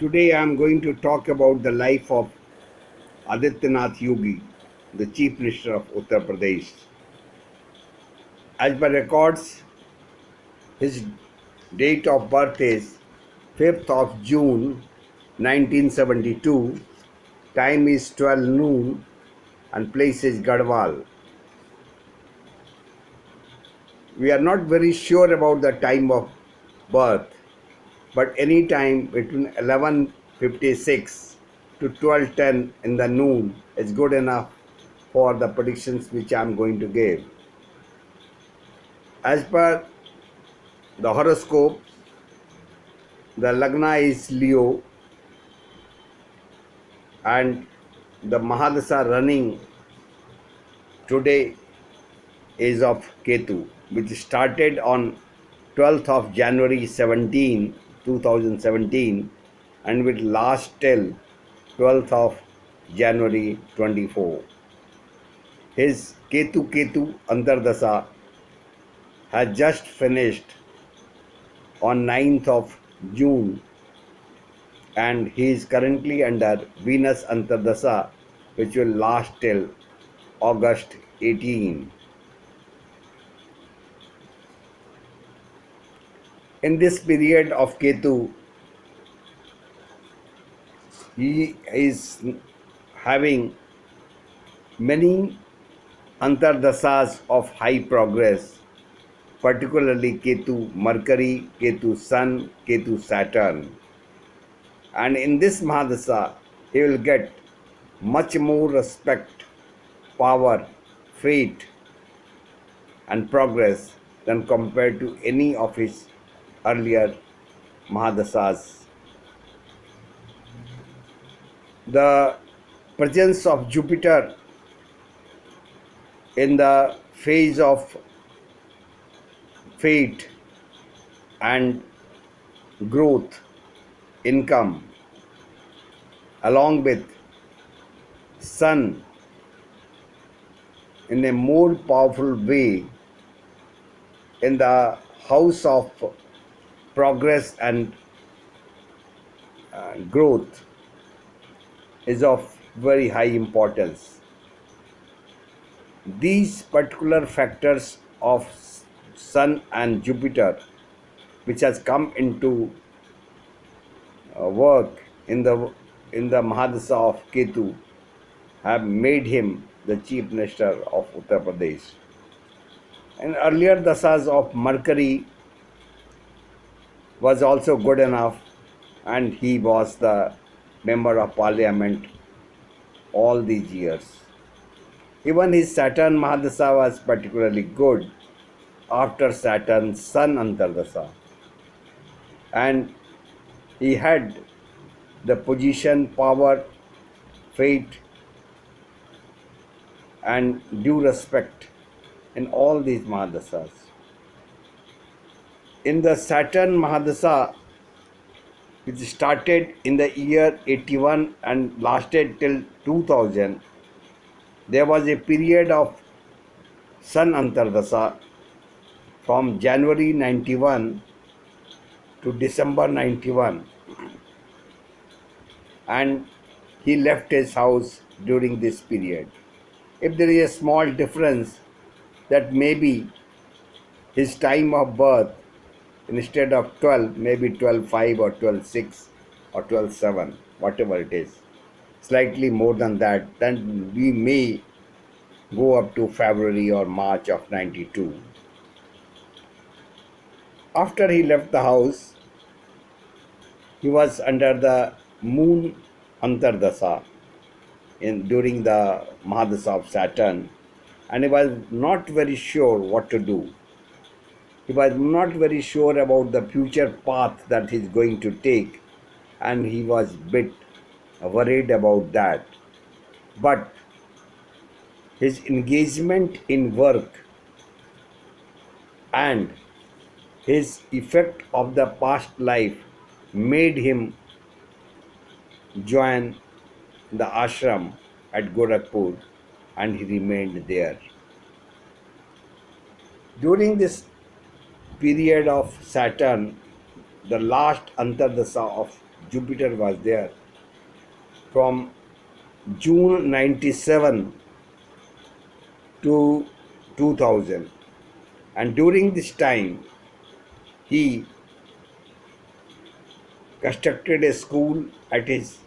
Today I am going to talk about the life of Adityanath Yogi, the Chief Minister of Uttar Pradesh. As per records, his date of birth is 5th of June 1972, time is 12 noon and place is Garhwal. We are not very sure about the time of birth, but any time between 11:56 to 12:10 in the noon is good enough for the predictions which I am going to give. As per the horoscope, the Lagna is Leo and the Mahadasa running today is of Ketu, which started on 12th of January 2017 and will last till 12th of January 24. His Ketu Antardasa has just finished on 9th of June and he is currently under Venus Antardasa, which will last till August 18. In this period of Ketu, he is having many Antardasas of high progress, particularly Ketu Mercury, Ketu Sun, Ketu Saturn. And in this Mahadasa, he will get much more respect, power, fate, and progress than compared to any of his earlier Mahadasas. The presence of Jupiter in the phase of fate and growth, income, along with Sun in a more powerful way in the house of progress and growth is of very high importance. These particular factors of Sun and Jupiter, which has come into work in the Mahadasa of Ketu, have made him the Chief Minister of Uttar Pradesh. And earlier dasas of Mercury was also good enough, and he was the member of Parliament all these years. Even his Saturn Mahadasa was particularly good after Saturn's Sun Antardasa. And he had the position, power, fate, and due respect in all these Mahadasas. In the Saturn Mahadasa, which started in the year 81 and lasted till 2000, there was a period of Sun Antardasa from January 91 to December 91, and he left his house during this period. If there is a small difference, that maybe his time of birth, instead of 12, maybe 12:5 or 12:6 or 12:7, whatever it is, slightly more than that, then we may go up to February or March of 92. After he left the house, he was under the Moon Antardasa during the Mahadasa of Saturn, and he was not very sure what to do. He was not very sure about the future path that he's going to take, and he was a bit worried about that. But his engagement in work and his effect of the past life made him join the ashram at Gorakhpur, and he remained there. During this period of Saturn, the last Antardasa of Jupiter was there from June 97 to 2000. And during this time, he constructed a school at his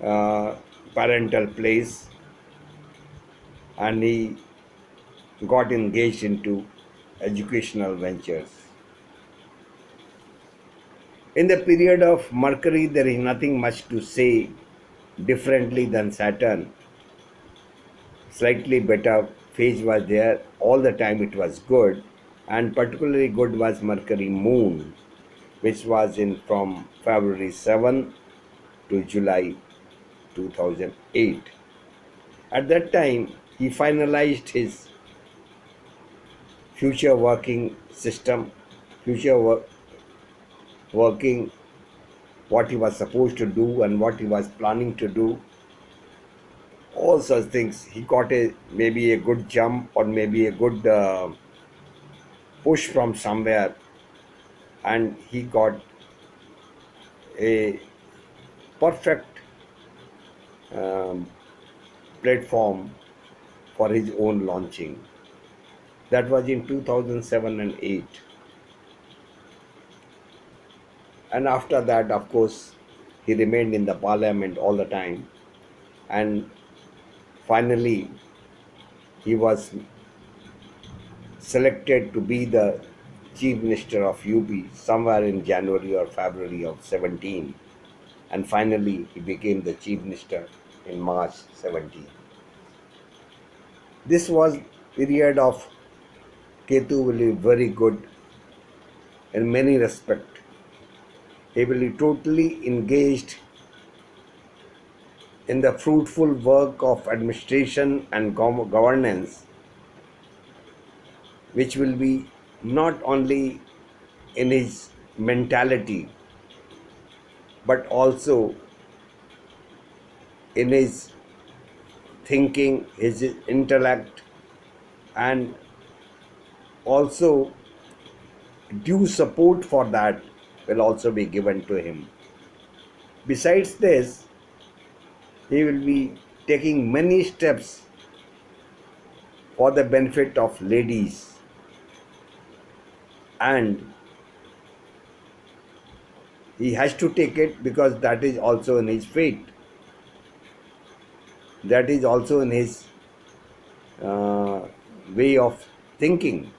uh, parental place, and he got engaged into educational ventures. In the period of Mercury, there is nothing much to say differently than Saturn. Slightly better phase was there. All the time it was good, and particularly good was Mercury moon, which was in from February 7 to July 2008. At that time, he finalized his future working system, future working, what he was supposed to do and what he was planning to do, all such things. He got a maybe a good jump or maybe a good push from somewhere, and he got a perfect um, platform for his own launching. That was in 2007 and 8. And after that, of course, he remained in the parliament all the time. And finally, he was selected to be the chief minister of UP somewhere in January or February of 17. And finally, he became the chief minister in March 17. This was period of Ketu will be very good in many respects. He will be totally engaged in the fruitful work of administration and governance, which will be not only in his mentality but also in his thinking, his intellect, and also due support for that will also be given to him. Besides this, he will be taking many steps for the benefit of ladies, and he has to take it because that is also in his fate. That is also in his way of thinking.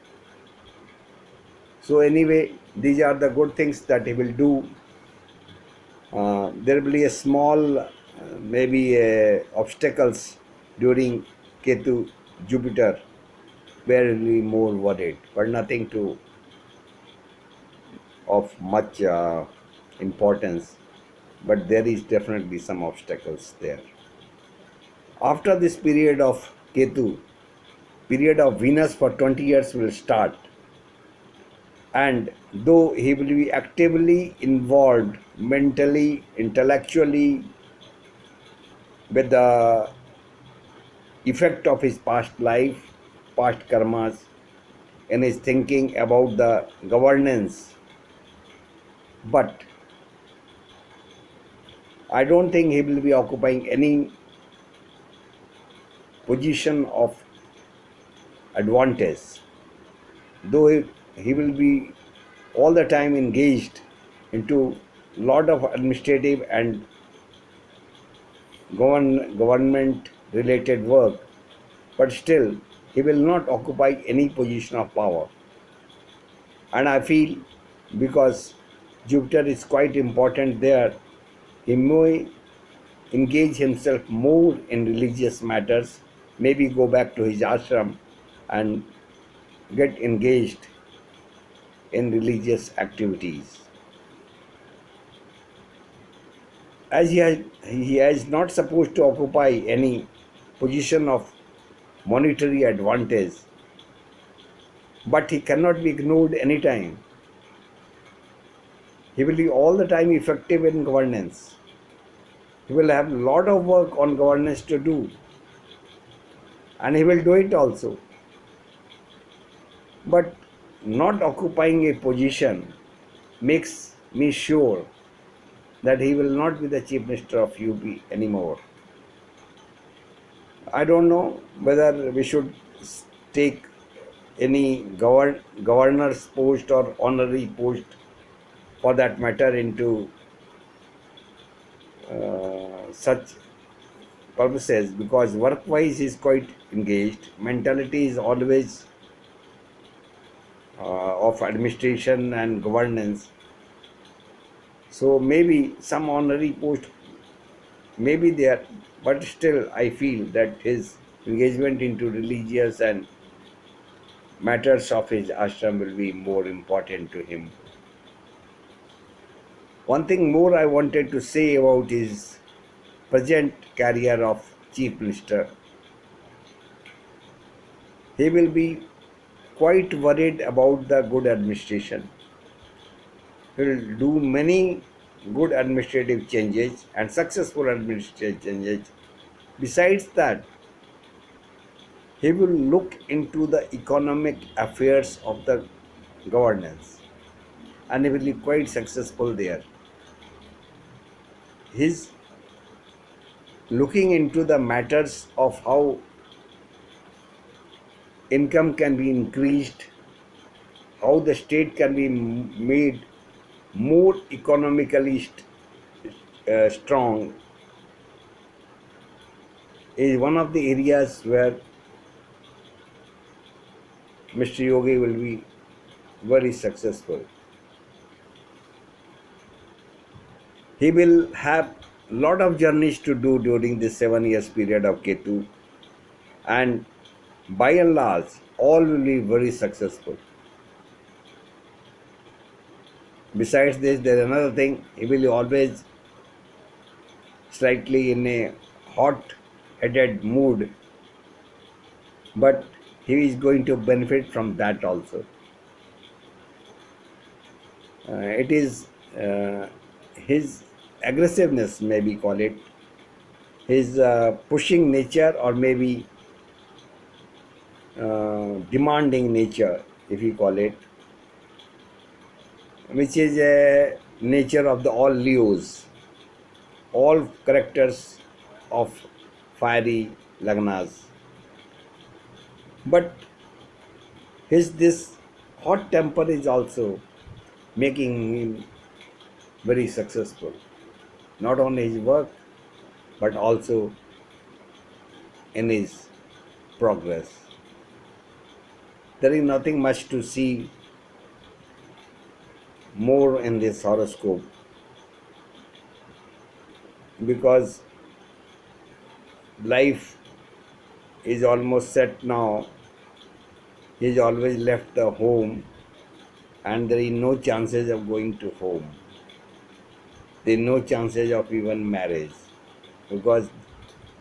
So anyway, these are the good things that he will do. There will be a small, maybe obstacles during Ketu Jupiter, where he will be more worried, but nothing to of much importance. But there is definitely some obstacles there. After this period of Ketu, period of Venus for 20 years will start. And though he will be actively involved mentally, intellectually with the effect of his past life, past karmas, in his thinking about the governance, but I don't think he will be occupying any position of advantage, though he will be all the time engaged into lot of administrative and government related work, but still he will not occupy any position of power. And I feel because Jupiter is quite important there, he may engage himself more in religious matters, maybe go back to his ashram and get engaged in religious activities. As he is not supposed to occupy any position of monetary advantage, but he cannot be ignored anytime. He will be all the time effective in governance. He will have a lot of work on governance to do, and he will do it also. But not occupying a position makes me sure that he will not be the Chief Minister of UP anymore. I don't know whether we should take any governor's post or honorary post for that matter into such purposes, because work-wise he is quite engaged. Mentality is always of administration and governance. So maybe some honorary post may be there, but still I feel that his engagement into religious and matters of his ashram will be more important to him. One thing more I wanted to say about his present career of Chief Minister. He will be quite worried about the good administration. He will do many good administrative changes and successful administrative changes. Besides that, he will look into the economic affairs of the governance, and he will be quite successful there. His looking into the matters of how income can be increased, how the state can be made more economically strong, is one of the areas where Mr. Yogi will be very successful. He will have lot of journeys to do during this 7 years period of Ketu, and by and large all will be very successful. Besides this, there is another thing: he will always slightly in a hot headed mood, but he is going to benefit from that also. It is his aggressiveness, maybe call it, his pushing nature, or maybe demanding nature, if you call it, which is a nature of the all Leos, all characters of fiery Lagnas. But his this hot temper is also making him very successful, not only his work but also in his progress. There is nothing much to see more in this horoscope, because life is almost set now. He has always left the home, and there is no chances of going to home. There is no chances of even marriage, because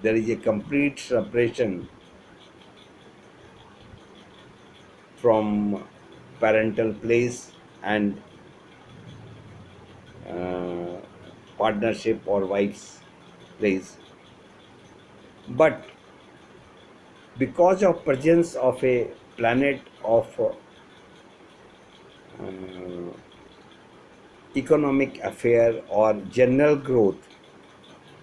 there is a complete separation from parental place and uh, partnership or wife's place. But because of presence of a planet of economic affair or general growth,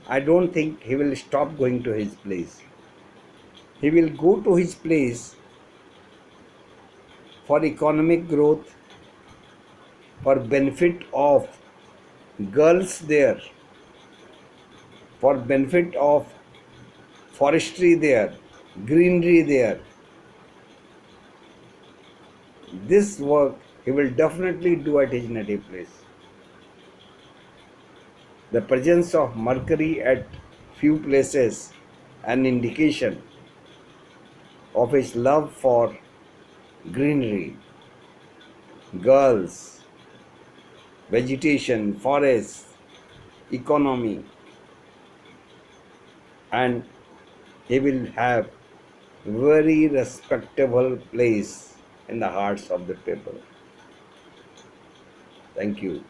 I don't think he will stop going to his place. He will go to his place for economic growth, for benefit of girls there, for benefit of forestry there, greenery there. This work he will definitely do at his native place. The presence of Mercury at few places, an indication of his love for greenery, girls, vegetation, forests, economy, and he will have very respectable place in the hearts of the people. Thank you.